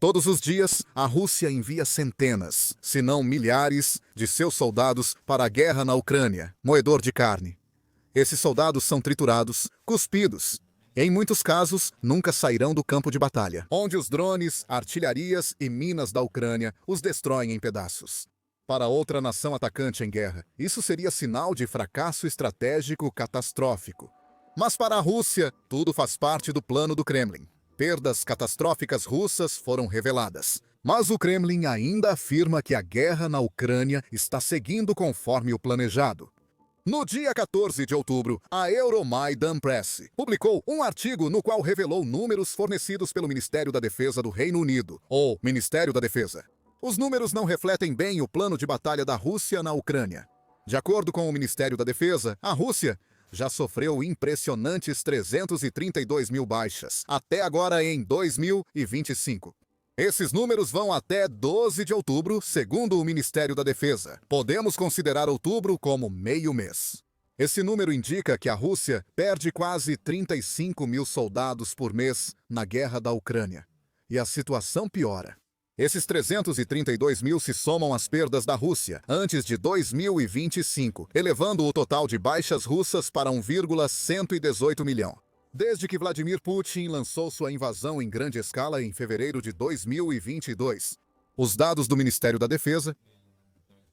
Todos os dias, a Rússia envia centenas, se não milhares, de seus soldados para a guerra na Ucrânia, moedor de carne. Esses soldados são triturados, cuspidos. Em muitos casos, nunca sairão do campo de batalha, onde os drones, artilharias e minas da Ucrânia os destroem em pedaços. Para outra nação atacante em guerra, isso seria sinal de fracasso estratégico catastrófico. Mas para a Rússia, tudo faz parte do plano do Kremlin. Perdas catastróficas russas foram reveladas. Mas o Kremlin ainda afirma que a guerra na Ucrânia está seguindo conforme o planejado. No dia 14 de outubro, a Euromaidan Press publicou um artigo no qual revelou números fornecidos pelo Ministério da Defesa do Reino Unido, ou Ministério da Defesa. Os números não refletem bem o plano de batalha da Rússia na Ucrânia. De acordo com o Ministério da Defesa, a Rússia já sofreu impressionantes 332 mil baixas, até agora em 2025. Esses números vão até 12 de outubro, segundo o Ministério da Defesa. Podemos considerar outubro como meio mês. Esse número indica que a Rússia perde quase 35 mil soldados por mês na guerra da Ucrânia. E a situação piora. Esses 332 mil se somam às perdas da Rússia antes de 2025, elevando o total de baixas russas para 1,118 milhão. Desde que Vladimir Putin lançou sua invasão em grande escala em fevereiro de 2022. Os dados do Ministério da Defesa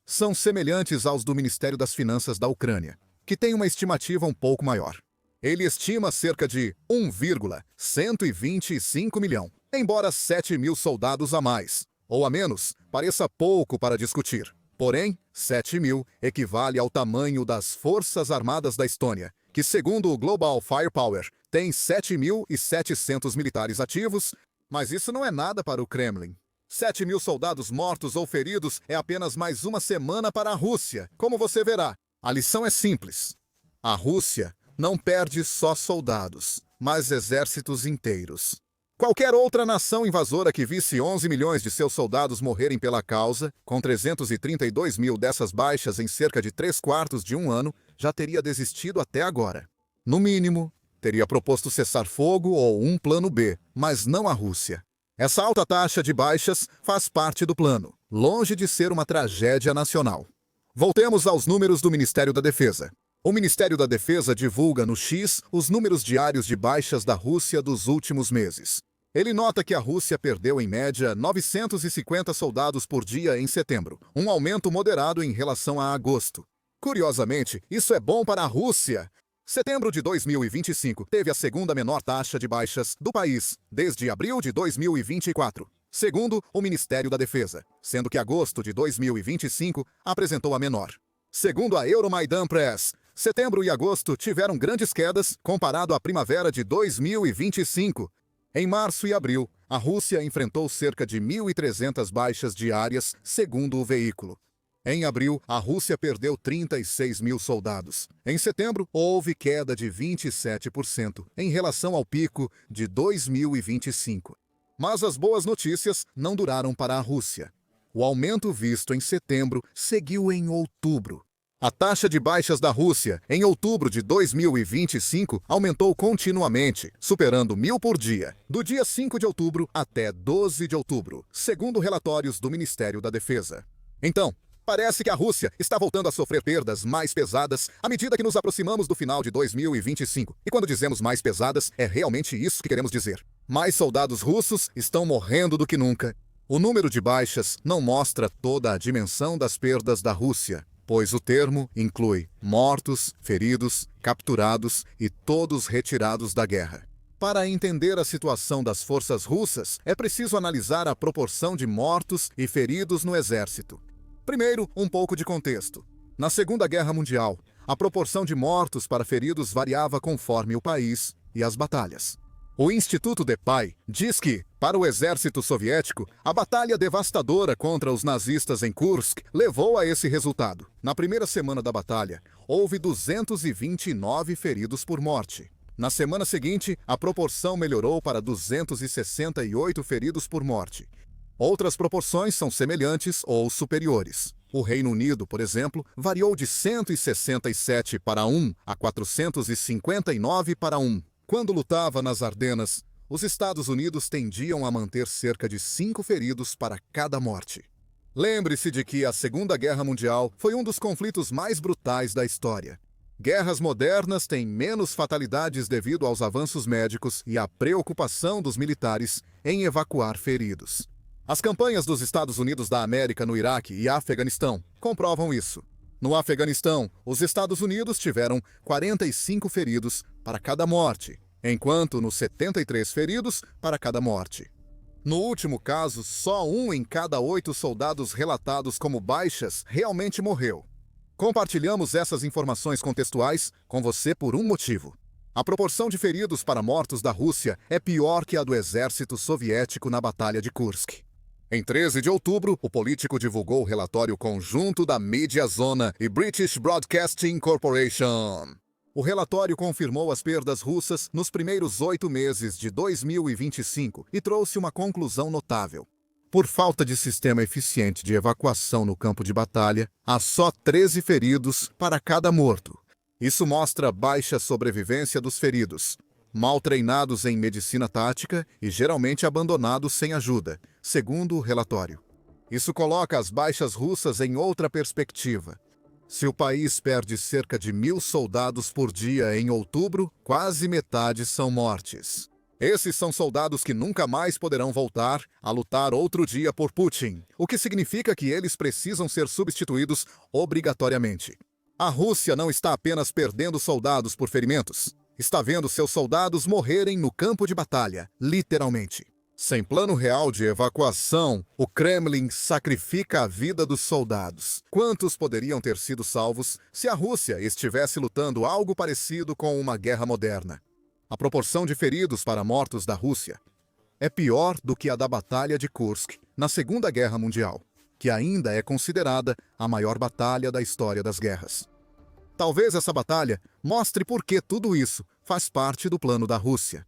são semelhantes aos do Ministério das Finanças da Ucrânia, que tem uma estimativa um pouco maior. Ele estima cerca de 1,125 milhão. Embora 7 mil soldados a mais, ou a menos, pareça pouco para discutir. Porém, 7 mil equivale ao tamanho das Forças Armadas da Estônia, que, segundo o Global Firepower, tem 7.700 militares ativos, mas isso não é nada para o Kremlin. 7 mil soldados mortos ou feridos é apenas mais uma semana para a Rússia, como você verá. A lição é simples. A Rússia não perde só soldados, mas exércitos inteiros. Qualquer outra nação invasora que visse 11 milhões de seus soldados morrerem pela causa, com 332 mil dessas baixas em cerca de 3/4 de um ano, já teria desistido até agora. No mínimo, teria proposto cessar-fogo ou um plano B, mas não a Rússia. Essa alta taxa de baixas faz parte do plano, longe de ser uma tragédia nacional. Voltemos aos números do Ministério da Defesa. O Ministério da Defesa divulga no X os números diários de baixas da Rússia dos últimos meses. Ele nota que a Rússia perdeu em média 950 soldados por dia em setembro, um aumento moderado em relação a agosto. Curiosamente, isso é bom para a Rússia. Setembro de 2025 teve a segunda menor taxa de baixas do país desde abril de 2024, segundo o Ministério da Defesa, sendo que agosto de 2025 apresentou a menor. Segundo a Euromaidan Press, setembro e agosto tiveram grandes quedas comparado à primavera de 2025. Em março e abril, a Rússia enfrentou cerca de 1.300 baixas diárias, segundo o veículo. Em abril, a Rússia perdeu 36 mil soldados. Em setembro, houve queda de 27% em relação ao pico de 2025. Mas as boas notícias não duraram para a Rússia. O aumento visto em setembro seguiu em outubro. A taxa de baixas da Rússia em outubro de 2025 aumentou continuamente, superando 1.000 por dia, do dia 5 de outubro até 12 de outubro, segundo relatórios do Ministério da Defesa. Então, parece que a Rússia está voltando a sofrer perdas mais pesadas à medida que nos aproximamos do final de 2025. E quando dizemos mais pesadas, é realmente isso que queremos dizer. Mais soldados russos estão morrendo do que nunca. O número de baixas não mostra toda a dimensão das perdas da Rússia, pois o termo inclui mortos, feridos, capturados e todos retirados da guerra. Para entender a situação das forças russas, é preciso analisar a proporção de mortos e feridos no exército. Primeiro, um pouco de contexto. Na Segunda Guerra Mundial, a proporção de mortos para feridos variava conforme o país e as batalhas. O Instituto DePay diz que, para o exército soviético, a batalha devastadora contra os nazistas em Kursk levou a esse resultado. Na primeira semana da batalha, houve 229 feridos por morte. Na semana seguinte, a proporção melhorou para 268 feridos por morte. Outras proporções são semelhantes ou superiores. O Reino Unido, por exemplo, variou de 167 para 1 a 459 para 1. Quando lutava nas Ardenas, os Estados Unidos tendiam a manter cerca de 5 feridos para cada morte. Lembre-se de que a Segunda Guerra Mundial foi um dos conflitos mais brutais da história. Guerras modernas têm menos fatalidades devido aos avanços médicos e à preocupação dos militares em evacuar feridos. As campanhas dos Estados Unidos da América no Iraque e Afeganistão comprovam isso. No Afeganistão, os Estados Unidos tiveram 45 feridos para cada morte, enquanto nos 73 feridos para cada morte. No último caso, só 1 em cada 8 soldados relatados como baixas realmente morreu. Compartilhamos essas informações contextuais com você por um motivo. A proporção de feridos para mortos da Rússia é pior que a do exército soviético na Batalha de Kursk. Em 13 de outubro, o político divulgou o relatório conjunto da Media Zona e British Broadcasting Corporation. O relatório confirmou as perdas russas nos primeiros 8 meses de 2025 e trouxe uma conclusão notável. Por falta de sistema eficiente de evacuação no campo de batalha, há só 13 feridos para cada morto. Isso mostra baixa sobrevivência dos feridos, mal treinados em medicina tática e geralmente abandonados sem ajuda, segundo o relatório. Isso coloca as baixas russas em outra perspectiva. Se o país perde cerca de 1.000 soldados por dia em outubro, quase metade são mortes. Esses são soldados que nunca mais poderão voltar a lutar outro dia por Putin, o que significa que eles precisam ser substituídos obrigatoriamente. A Rússia não está apenas perdendo soldados por ferimentos, está vendo seus soldados morrerem no campo de batalha, literalmente. Sem plano real de evacuação, o Kremlin sacrifica a vida dos soldados. Quantos poderiam ter sido salvos se a Rússia estivesse lutando algo parecido com uma guerra moderna? A proporção de feridos para mortos da Rússia é pior do que a da Batalha de Kursk na Segunda Guerra Mundial, que ainda é considerada a maior batalha da história das guerras. Talvez essa batalha mostre por que tudo isso faz parte do plano da Rússia.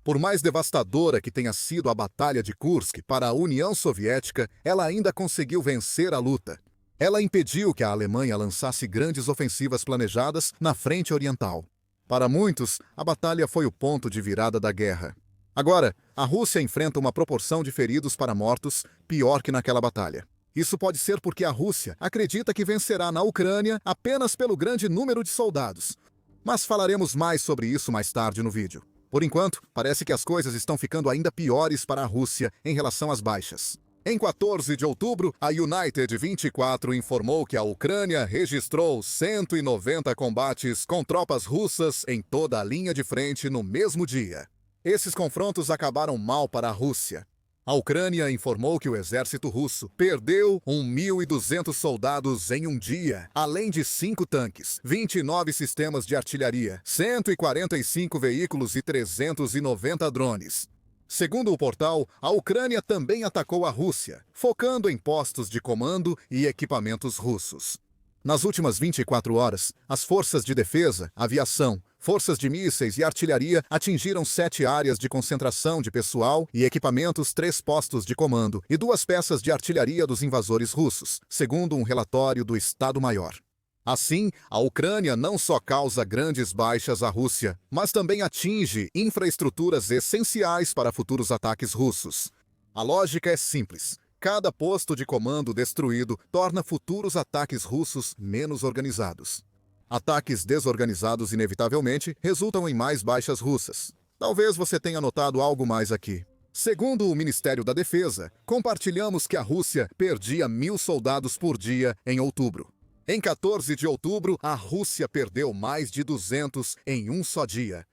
Por mais devastadora que tenha sido a Batalha de Kursk para a União Soviética, ela ainda conseguiu vencer a luta. Ela impediu que a Alemanha lançasse grandes ofensivas planejadas na frente oriental. Para muitos, a batalha foi o ponto de virada da guerra. Agora, a Rússia enfrenta uma proporção de feridos para mortos pior que naquela batalha. Isso pode ser porque a Rússia acredita que vencerá na Ucrânia apenas pelo grande número de soldados. Mas falaremos mais sobre isso mais tarde no vídeo. Por enquanto, parece que as coisas estão ficando ainda piores para a Rússia em relação às baixas. Em 14 de outubro, a United 24 informou que a Ucrânia registrou 190 combates com tropas russas em toda a linha de frente no mesmo dia. Esses confrontos acabaram mal para a Rússia. A Ucrânia informou que o exército russo perdeu 1.200 soldados em um dia, além de 5 tanques, 29 sistemas de artilharia, 145 veículos e 390 drones. Segundo o portal, a Ucrânia também atacou a Rússia, focando em postos de comando e equipamentos russos. Nas últimas 24 horas, as forças de defesa, aviação, forças de mísseis e artilharia atingiram 7 áreas de concentração de pessoal e equipamentos, 3 postos de comando e 2 peças de artilharia dos invasores russos, segundo um relatório do Estado-Maior. Assim, a Ucrânia não só causa grandes baixas à Rússia, mas também atinge infraestruturas essenciais para futuros ataques russos. A lógica é simples. Cada posto de comando destruído torna futuros ataques russos menos organizados. Ataques desorganizados inevitavelmente resultam em mais baixas russas. Talvez você tenha notado algo mais aqui. Segundo o Ministério da Defesa, compartilhamos que a Rússia perdia 1.000 soldados por dia em outubro. Em 14 de outubro, a Rússia perdeu mais de 200 em um só dia.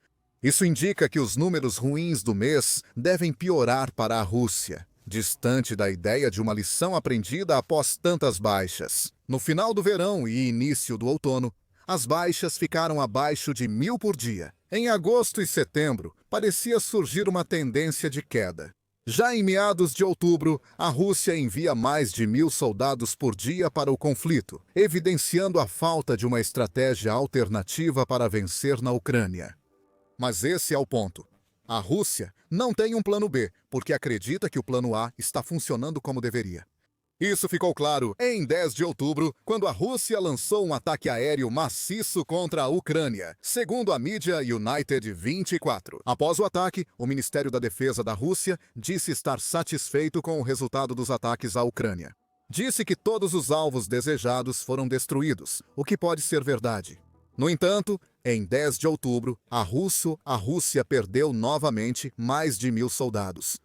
Isso indica que os números ruins do mês devem piorar para a Rússia, distante da ideia de uma lição aprendida após tantas baixas. No final do verão e início do outono, as baixas ficaram abaixo de 1.000 por dia. Em agosto e setembro, parecia surgir uma tendência de queda. Já em meados de outubro, a Rússia envia mais de 1.000 soldados por dia para o conflito, evidenciando a falta de uma estratégia alternativa para vencer na Ucrânia. Mas esse é o ponto. A Rússia não tem um plano B, porque acredita que o plano A está funcionando como deveria. Isso ficou claro em 10 de outubro, quando a Rússia lançou um ataque aéreo maciço contra a Ucrânia, segundo a mídia United 24. Após o ataque, o Ministério da Defesa da Rússia disse estar satisfeito com o resultado dos ataques à Ucrânia. Disse que todos os alvos desejados foram destruídos, o que pode ser verdade. No entanto, em 10 de outubro, a Rússia perdeu novamente mais de 1.000 soldados.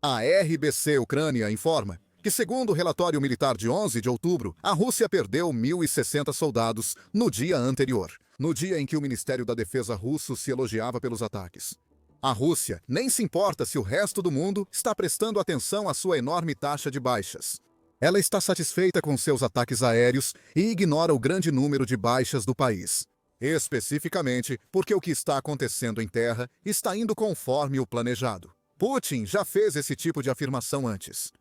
A RBC Ucrânia informa que, segundo o relatório militar de 11 de outubro, a Rússia perdeu 1.060 soldados no dia anterior, no dia em que o Ministério da Defesa russo se elogiava pelos ataques. A Rússia nem se importa se o resto do mundo está prestando atenção à sua enorme taxa de baixas. Ela está satisfeita com seus ataques aéreos e ignora o grande número de baixas do país. Especificamente porque o que está acontecendo em terra está indo conforme o planejado. Putin já fez esse tipo de afirmação antes.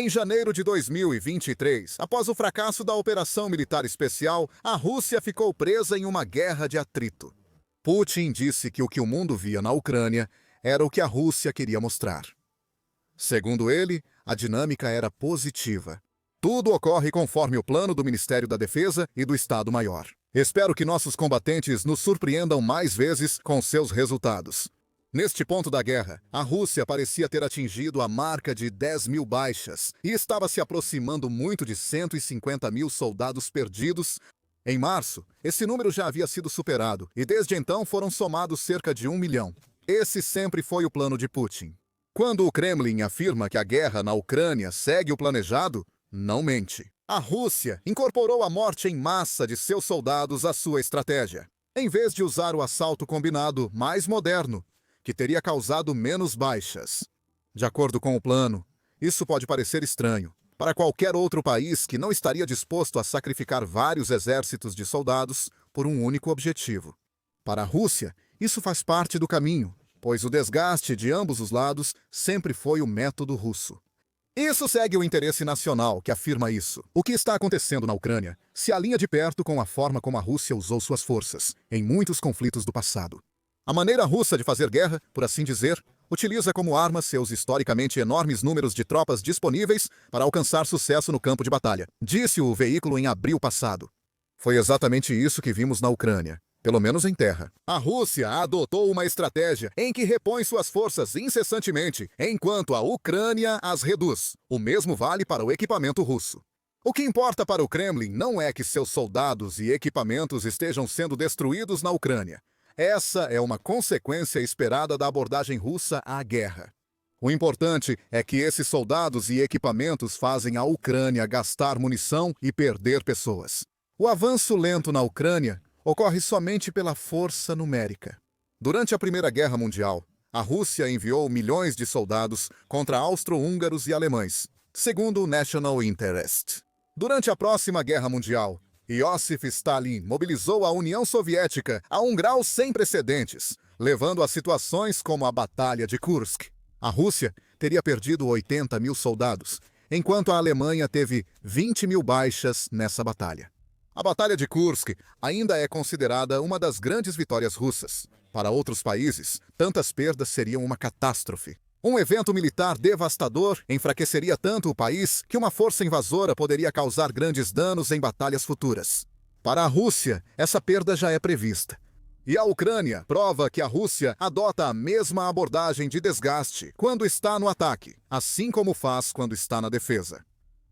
Em janeiro de 2023, após o fracasso da Operação Militar Especial, a Rússia ficou presa em uma guerra de atrito. Putin disse que o que o mundo via na Ucrânia era o que a Rússia queria mostrar. Segundo ele, a dinâmica era positiva. Tudo ocorre conforme o plano do Ministério da Defesa e do Estado-Maior. Espero que nossos combatentes nos surpreendam mais vezes com seus resultados. Neste ponto da guerra, a Rússia parecia ter atingido a marca de 10.000 baixas e estava se aproximando muito de 150.000 soldados perdidos. Em março, esse número já havia sido superado e desde então foram somados cerca de 1 milhão. Esse sempre foi o plano de Putin. Quando o Kremlin afirma que a guerra na Ucrânia segue o planejado, não mente. A Rússia incorporou a morte em massa de seus soldados à sua estratégia, em vez de usar o assalto combinado mais moderno, que teria causado menos baixas. De acordo com o plano, isso pode parecer estranho para qualquer outro país que não estaria disposto a sacrificar vários exércitos de soldados por um único objetivo. Para a Rússia, isso faz parte do caminho, pois o desgaste de ambos os lados sempre foi o método russo. Isso segue o interesse nacional, que afirma isso. O que está acontecendo na Ucrânia se alinha de perto com a forma como a Rússia usou suas forças em muitos conflitos do passado. A maneira russa de fazer guerra, por assim dizer, utiliza como arma seus historicamente enormes números de tropas disponíveis para alcançar sucesso no campo de batalha, disse o veículo em abril passado. Foi exatamente isso que vimos na Ucrânia, pelo menos em terra. A Rússia adotou uma estratégia em que repõe suas forças incessantemente, enquanto a Ucrânia as reduz. O mesmo vale para o equipamento russo. O que importa para o Kremlin não é que seus soldados e equipamentos estejam sendo destruídos na Ucrânia. Essa é uma consequência esperada da abordagem russa à guerra. O importante é que esses soldados e equipamentos fazem a Ucrânia gastar munição e perder pessoas. O avanço lento na Ucrânia ocorre somente pela força numérica. Durante a Primeira Guerra Mundial, a Rússia enviou milhões de soldados contra austro-húngaros e alemães, segundo o National Interest. Durante a próxima Guerra Mundial, Iosif Stalin mobilizou a União Soviética a um grau sem precedentes, levando a situações como a Batalha de Kursk. A Rússia teria perdido 80.000 soldados, enquanto a Alemanha teve 20.000 baixas nessa batalha. A Batalha de Kursk ainda é considerada uma das grandes vitórias russas. Para outros países, tantas perdas seriam uma catástrofe. Um evento militar devastador enfraqueceria tanto o país que uma força invasora poderia causar grandes danos em batalhas futuras. Para a Rússia, essa perda já é prevista. E a Ucrânia prova que a Rússia adota a mesma abordagem de desgaste quando está no ataque, assim como faz quando está na defesa.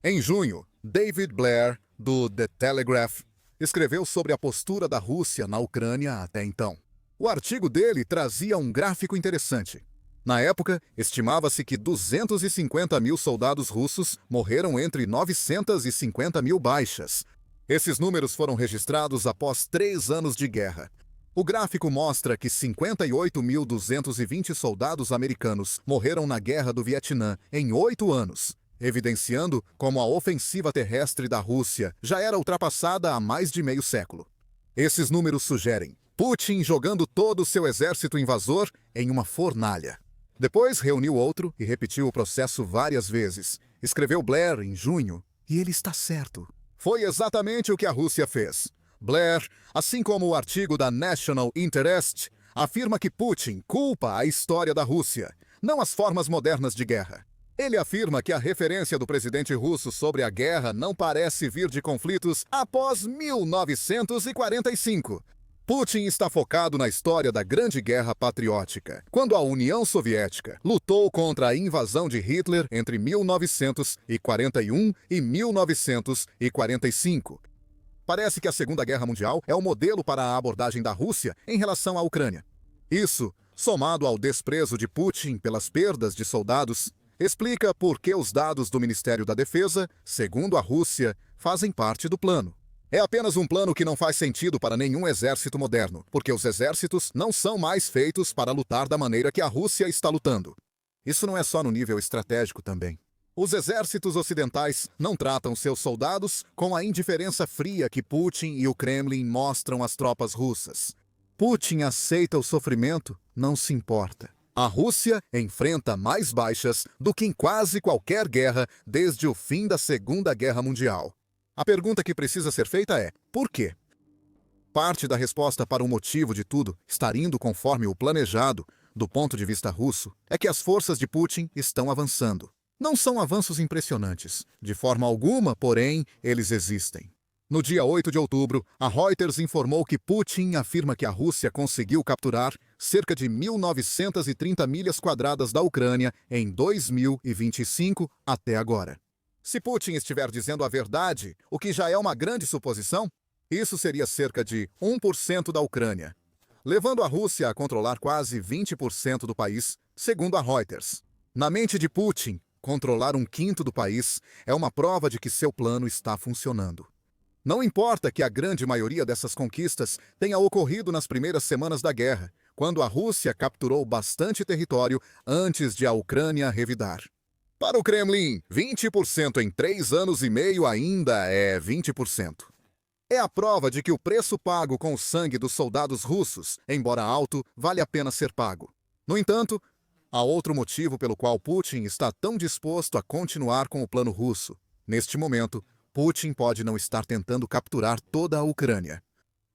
Em junho, David Blair, do The Telegraph, escreveu sobre a postura da Rússia na Ucrânia até então. O artigo dele trazia um gráfico interessante. Na época, estimava-se que 250.000 soldados russos morreram entre 950.000 baixas. Esses números foram registrados após 3 anos de guerra. O gráfico mostra que 58.220 soldados americanos morreram na Guerra do Vietnã em 8 anos, evidenciando como a ofensiva terrestre da Rússia já era ultrapassada há mais de meio século. Esses números sugerem Putin jogando todo o seu exército invasor em uma fornalha. Depois reuniu outro e repetiu o processo várias vezes. Escreveu Blair em junho, e ele está certo. Foi exatamente o que a Rússia fez. Blair, assim como o artigo da National Interest, afirma que Putin culpa a história da Rússia, não as formas modernas de guerra. Ele afirma que a referência do presidente russo sobre a guerra não parece vir de conflitos após 1945. Putin está focado na história da Grande Guerra Patriótica, quando a União Soviética lutou contra a invasão de Hitler entre 1941 e 1945. Parece que a Segunda Guerra Mundial é o modelo para a abordagem da Rússia em relação à Ucrânia. Isso, somado ao desprezo de Putin pelas perdas de soldados, explica por que os dados do Ministério da Defesa, segundo a Rússia, fazem parte do plano. É apenas um plano que não faz sentido para nenhum exército moderno, porque os exércitos não são mais feitos para lutar da maneira que a Rússia está lutando. Isso não é só no nível estratégico também. Os exércitos ocidentais não tratam seus soldados com a indiferença fria que Putin e o Kremlin mostram às tropas russas. Putin aceita o sofrimento, não se importa. A Rússia enfrenta mais baixas do que em quase qualquer guerra desde o fim da Segunda Guerra Mundial. A pergunta que precisa ser feita é: por quê? Parte da resposta para o motivo de tudo estar indo conforme o planejado, do ponto de vista russo, é que as forças de Putin estão avançando. Não são avanços impressionantes, de forma alguma, porém, eles existem. No dia 8 de outubro, a Reuters informou que Putin afirma que a Rússia conseguiu capturar cerca de 1.930 milhas quadradas da Ucrânia em 2025 até agora. Se Putin estiver dizendo a verdade, o que já é uma grande suposição, isso seria cerca de 1% da Ucrânia, levando a Rússia a controlar quase 20% do país, segundo a Reuters. Na mente de Putin, controlar 1/5 do país é uma prova de que seu plano está funcionando. Não importa que a grande maioria dessas conquistas tenha ocorrido nas primeiras semanas da guerra, quando a Rússia capturou bastante território antes de a Ucrânia revidar. Para o Kremlin, 20% em 3 anos e meio ainda é 20%. É a prova de que o preço pago com o sangue dos soldados russos, embora alto, vale a pena ser pago. No entanto, há outro motivo pelo qual Putin está tão disposto a continuar com o plano russo. Neste momento, Putin pode não estar tentando capturar toda a Ucrânia.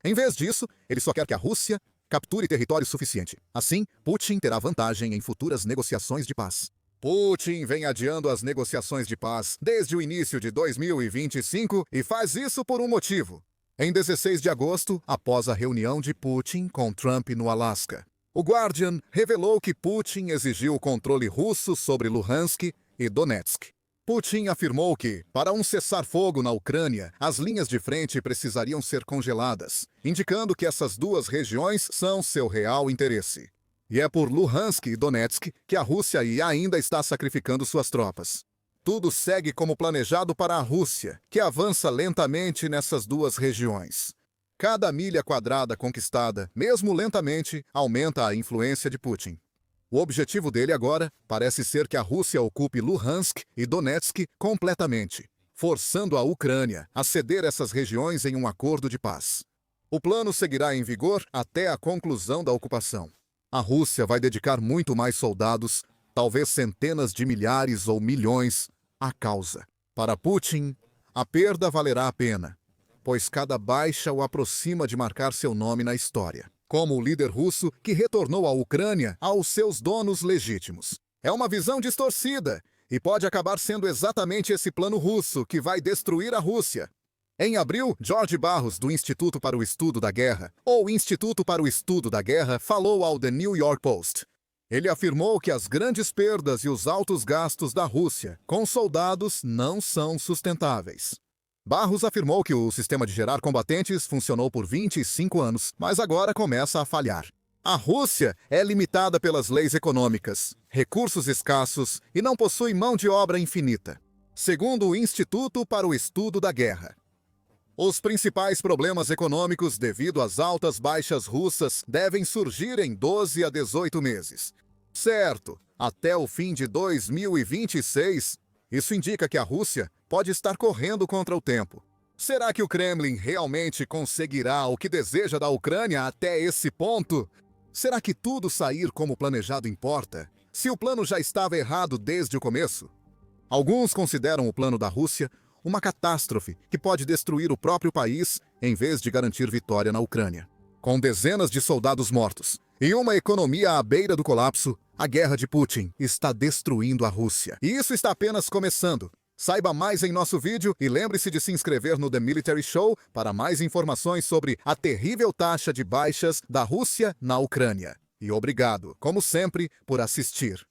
Em vez disso, ele só quer que a Rússia capture território suficiente. Assim, Putin terá vantagem em futuras negociações de paz. Putin vem adiando as negociações de paz desde o início de 2025 e faz isso por um motivo. Em 16 de agosto, após a reunião de Putin com Trump no Alasca, o Guardian revelou que Putin exigiu o controle russo sobre Luhansk e Donetsk. Putin afirmou que, para um cessar-fogo na Ucrânia, as linhas de frente precisariam ser congeladas, indicando que essas duas regiões são seu real interesse. E é por Luhansk e Donetsk que a Rússia ainda está sacrificando suas tropas. Tudo segue como planejado para a Rússia, que avança lentamente nessas duas regiões. Cada milha quadrada conquistada, mesmo lentamente, aumenta a influência de Putin. O objetivo dele agora parece ser que a Rússia ocupe Luhansk e Donetsk completamente, forçando a Ucrânia a ceder essas regiões em um acordo de paz. O plano seguirá em vigor até a conclusão da ocupação. A Rússia vai dedicar muito mais soldados, talvez centenas de milhares ou milhões, à causa. Para Putin, a perda valerá a pena, pois cada baixa o aproxima de marcar seu nome na história, como o líder russo que retornou a Ucrânia aos seus donos legítimos. É uma visão distorcida e pode acabar sendo exatamente esse plano russo que vai destruir a Rússia. Em abril, Jorge Barros, do Instituto para o Estudo da Guerra, ou Instituto para o Estudo da Guerra, falou ao The New York Post. Ele afirmou que as grandes perdas e os altos gastos da Rússia com soldados não são sustentáveis. Barros afirmou que o sistema de gerar combatentes funcionou por 25 anos, mas agora começa a falhar. A Rússia é limitada pelas leis econômicas, recursos escassos e não possui mão de obra infinita, segundo o Instituto para o Estudo da Guerra. Os principais problemas econômicos devido às altas baixas russas devem surgir em 12 a 18 meses. Certo, até o fim de 2026, isso indica que a Rússia pode estar correndo contra o tempo. Será que o Kremlin realmente conseguirá o que deseja da Ucrânia até esse ponto? Será que tudo sair como planejado importa, se o plano já estava errado desde o começo? Alguns consideram o plano da Rússia uma catástrofe que pode destruir o próprio país em vez de garantir vitória na Ucrânia. Com dezenas de soldados mortos Em uma economia à beira do colapso, a guerra de Putin está destruindo a Rússia. E isso está apenas começando. Saiba mais em nosso vídeo e lembre-se de se inscrever no The Military Show para mais informações sobre a terrível taxa de baixas da Rússia na Ucrânia. E obrigado, como sempre, por assistir.